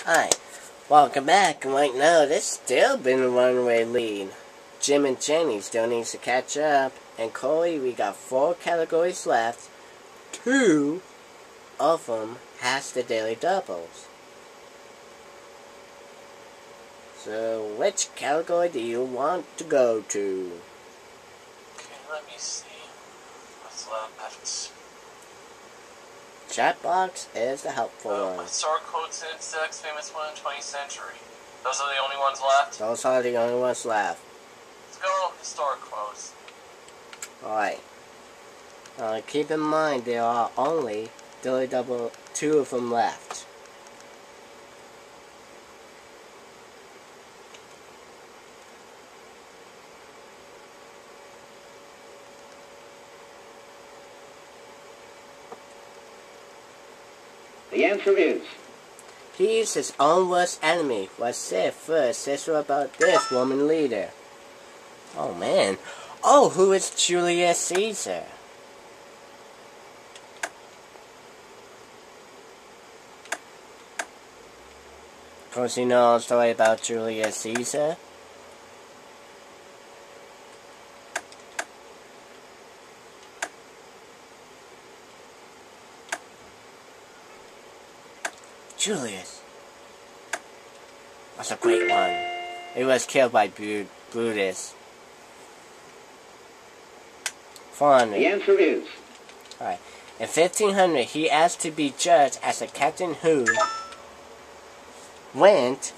Hi, welcome back. And right now, there's still been a runaway lead. Jim and Jenny still needs to catch up. And Chloe, we got 4 categories left. 2 of them has the daily doubles. So, which category do you want to go to? Okay, let me see. What's left? Chat box is the helpful one. Historic quotes in the next famous one in the 20th century. Those are the only ones left? Those are the only ones left. Let's go historic quotes. Alright. Keep in mind there are only daily double 2 of them left. The answer is... He's his own worst enemy. Was said first Cicero about this woman leader. Oh man. Oh, who is Julius Caesar? Of course you know a story about Julius Caesar. Julius was a great one. He was killed by Brutus. 400. The answer is... Alright. In 1500, he asked to be judged as a captain who went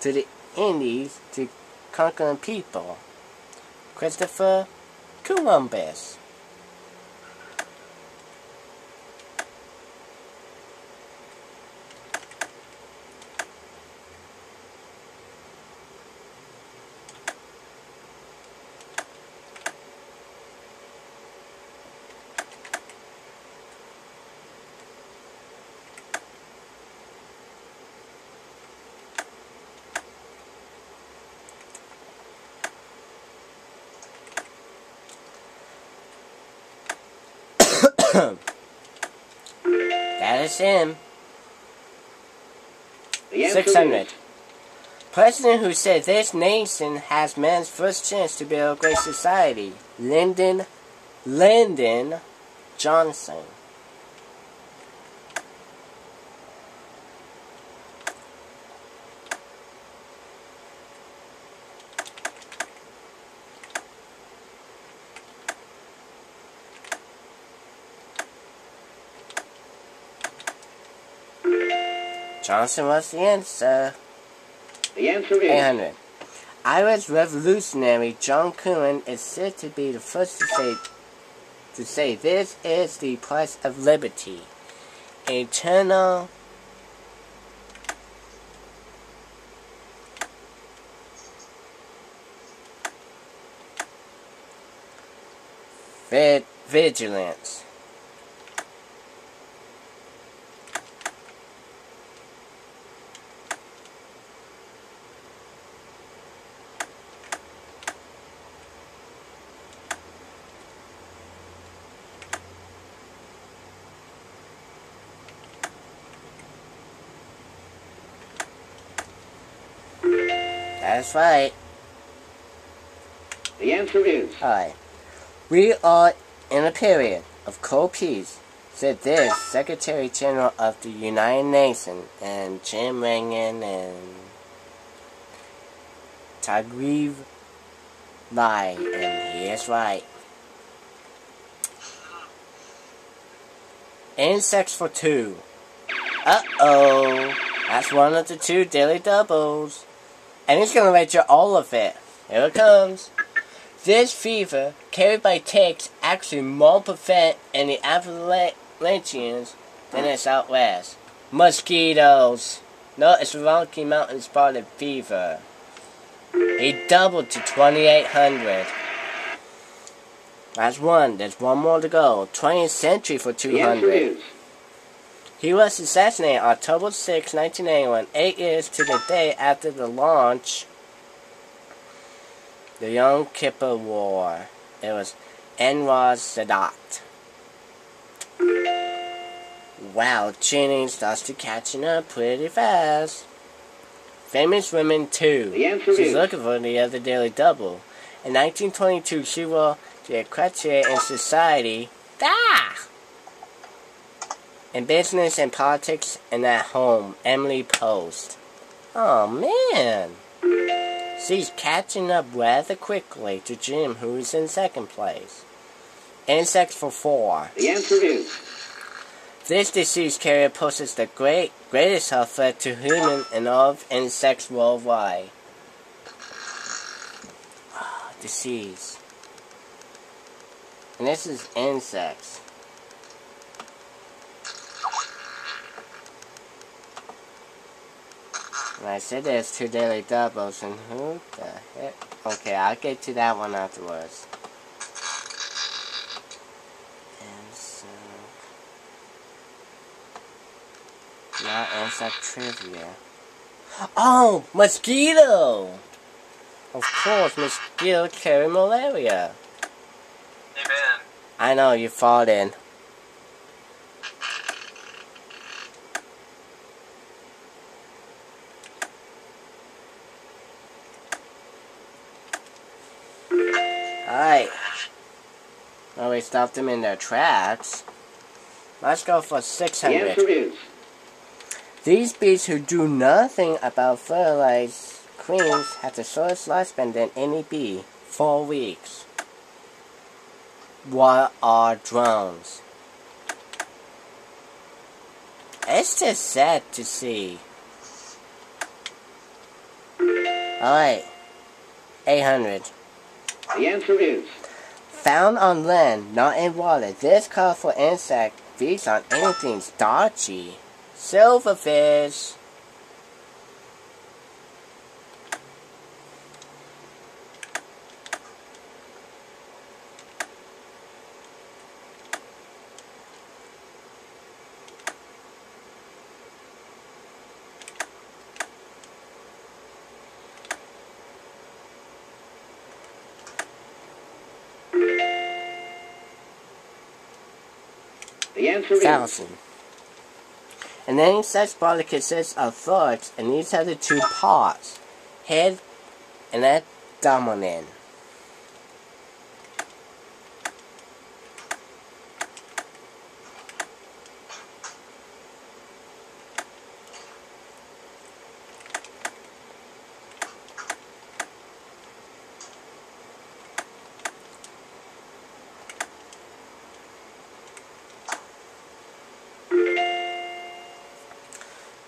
to the Indies to conquer people. Christopher Columbus. That is him. The answer 600. is... President who said this nation has man's first chance to build a great society. Lyndon Johnson. Johnson was the answer. The answer is... 800. Irish revolutionary John Curran is said to be the first to say this is the price of liberty. Eternal vigilance. That's right. The answer is... Alright. We are in a period of cold peace, said this Secretary General of the United Nations, and Jim Reagan and Tagreev lied, and he is right. Insects for 2. Uh-oh. That's one of the 2 daily doubles. And he's going to rate you all of it. Here it comes. This fever, carried by ticks, actually more prevalent in the Appalachians than in the Southwest. Mosquitoes. No, it's Rocky Mountain spotted fever. He doubled to 2,800. That's one. There's one more to go. 20th century for 200. The answer is... He was assassinated October 6, 1981, 8 years to the day after the launch the Yom Kippur War. It was Anwar Sadat. Wow, Jenny starts to catching up pretty fast. Famous Women 2. The answer She's is looking for the other Daily Double. In 1922, she will be a crutcher in society. In business and politics and at home. Emily Post. Oh, man. She's catching up rather quickly to Jim, who is in second place. Insects for 4. the answer is This disease carrier poses the greatest health threat to humans and all of insects worldwide. Disease. And this is insects. And I said there's 2 Daily Doubles, and who the heck? Okay, I'll get to that one afterwards. Not insect trivia. Oh, mosquito! Of course, mosquitoes carry malaria. Hey, Ben. I know, you fought in. Alright. Well, we stopped them in their tracks. Let's go for the 600. answer is These bees who do nothing about fertilized queens have the shortest lifespan than any bee. 4 weeks. What are drones? It's just sad to see. Alright. 800. the answer is Found on land, not in water. This colorful insect feeds on anything starchy. Silverfish. the answer is 1,000. And any such body consists of thorax and these are the 2 parts, head and abdomen.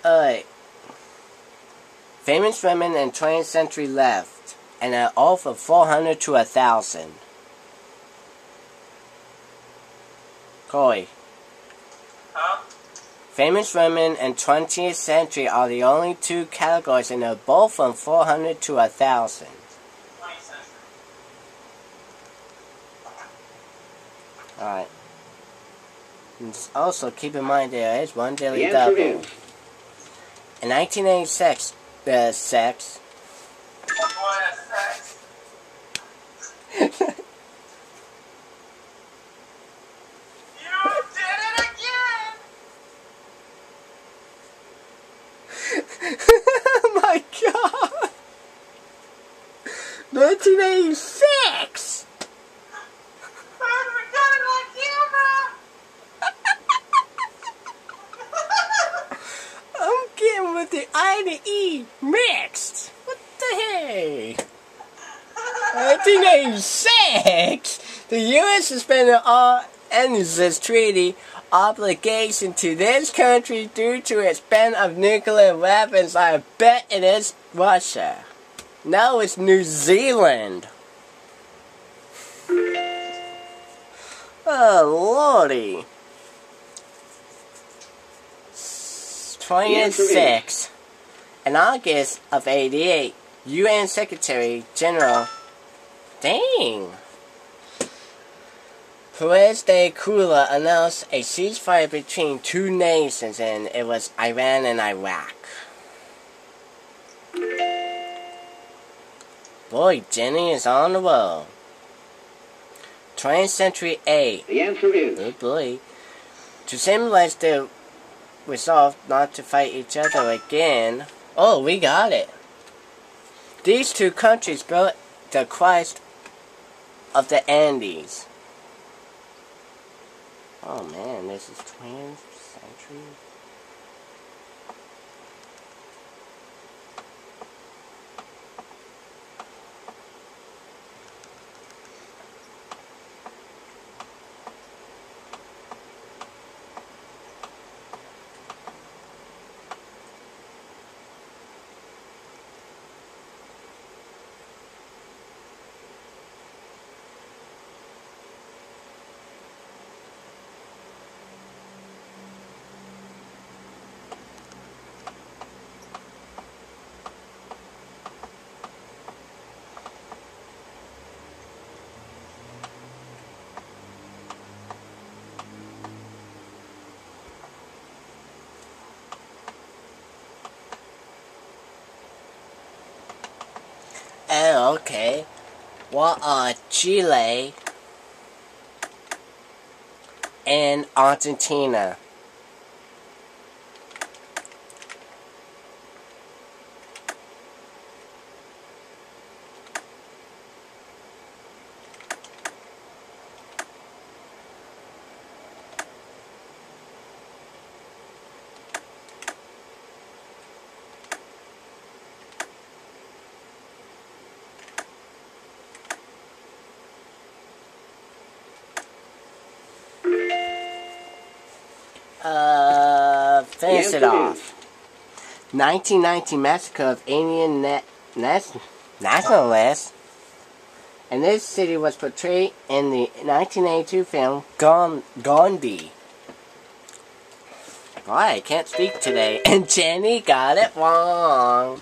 Alright. Famous women in 20th century left, and are all from 400 to 1,000. Corey. Huh? Famous women in 20th century are the only 2 categories, and they're both from 400 to 1,000. 20th century. Alright. Also, keep in mind there is 1 Daily the answer Double. is In 1986, sex. What a sex. You did it again! Oh my god! 1986! We got it on camera! I'm getting with the I to E mixed. What the heck? 1986? The U.S. suspended all NSS treaty obligation to this country due to its ban of nuclear weapons. I bet it is Russia. No, it's New Zealand. Oh, lordy. 26. In August of 88, UN Secretary General, dang, Perez de Kula announced a ceasefire between 2 nations, and it was Iran and Iraq. Boy, Jenny is on the roll. 20th Century A. the answer is Oh boy. To symbolize the resolve not to fight each other again, Oh, we got it. These two countries built the Christ of the Andes. Oh man, this is 20th century. Oh, okay. What are Chile and Argentina? Finish it off. 1919 massacre of Indian nationalists. And this city was portrayed in the 1982 film Gandhi. I can't speak today. And Jenny got it wrong.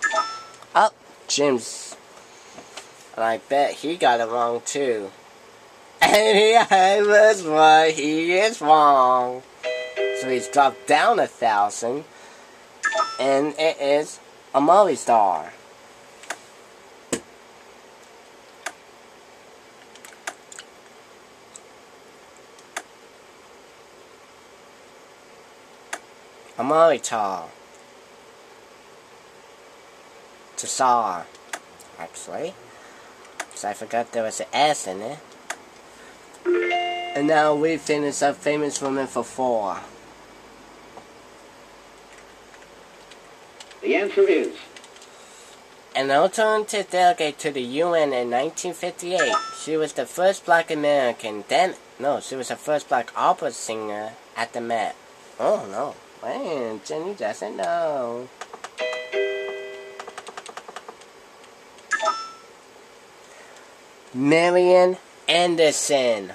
Oh, Jim's. And I bet he got it wrong too. And I was right, he is wrong. So he's dropped down 1,000. And it is a movie star. A movie star. Tsar, actually. Because I forgot there was an S in it. And now we finish up Famous Woman for 4. The answer is An alternative delegate to the UN in 1958. She was the first black American. She was the first black opera singer at the Met. Oh no. Man, Jenny doesn't know. Marian Anderson.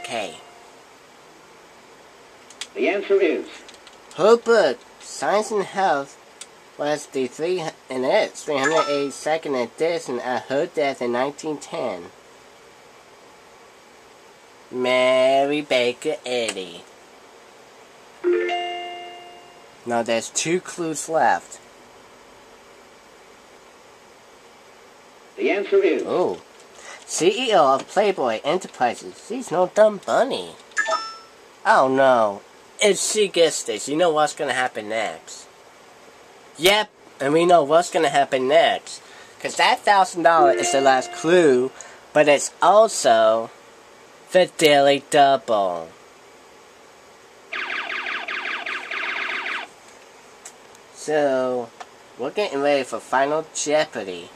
Okay. the answer is Her book, Science and Health, was the 382nd edition at her death in 1910. Mary Baker Eddy. Now there's 2 clues left. the answer is Oh. CEO of Playboy Enterprises. She's no dumb bunny. Oh no. If she gets this, you know what's gonna happen next. Yep, and we know what's gonna happen next. Cause that $1,000 is the last clue, but it's also the Daily Double. So, we're getting ready for Final Jeopardy.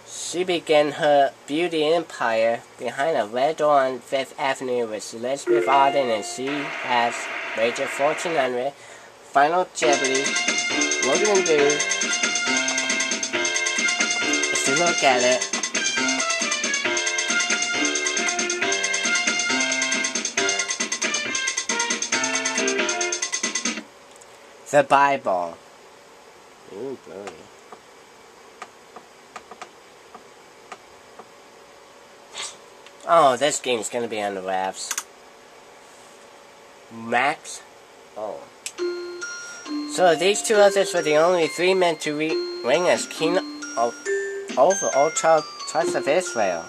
She began her beauty empire behind a red door on 5th Avenue with Elizabeth Arden, and she has rated 1,400. Final Jeopardy. What we're going to do is to look at it. The Bible. Ooh, boy. Oh, this game's gonna be on the wraps. Max? Oh. So these two others were the only three men to reign as king over all 12 tribes of Israel.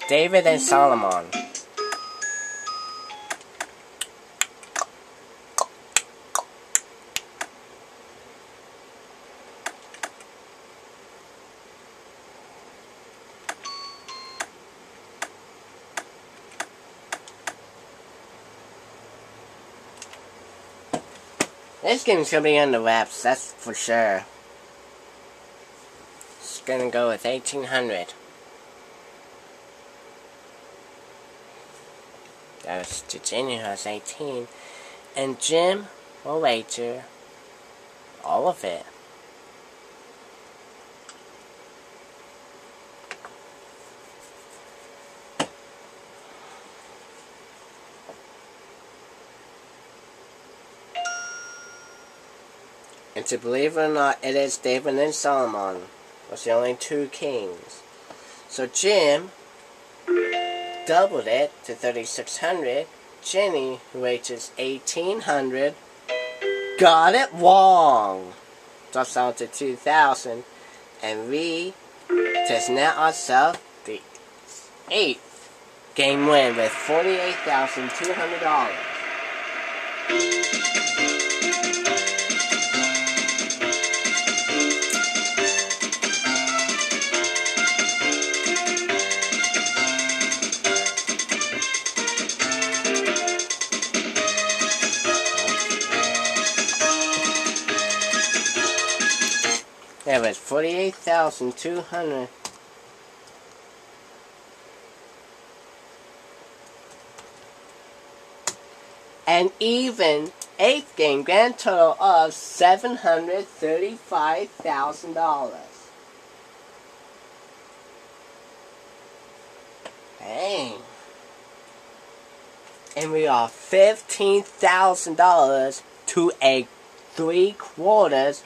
David and Solomon. This game's gonna be on the wraps, that's for sure. It's gonna go with 1800. That was to Jenny, who has 18. And Jim will wager all of it. And to believe it or not, it is David and Solomon was the only two kings. So Jim doubled it to 3,600. Jenny, who ages 1,800, got it wrong. Drops down to 2,000. And we just net ourselves the 8th game win with $48,200. That was 48,200. And even 8th game grand total of $735,000. Dang. And we are $15,000 to a 3/4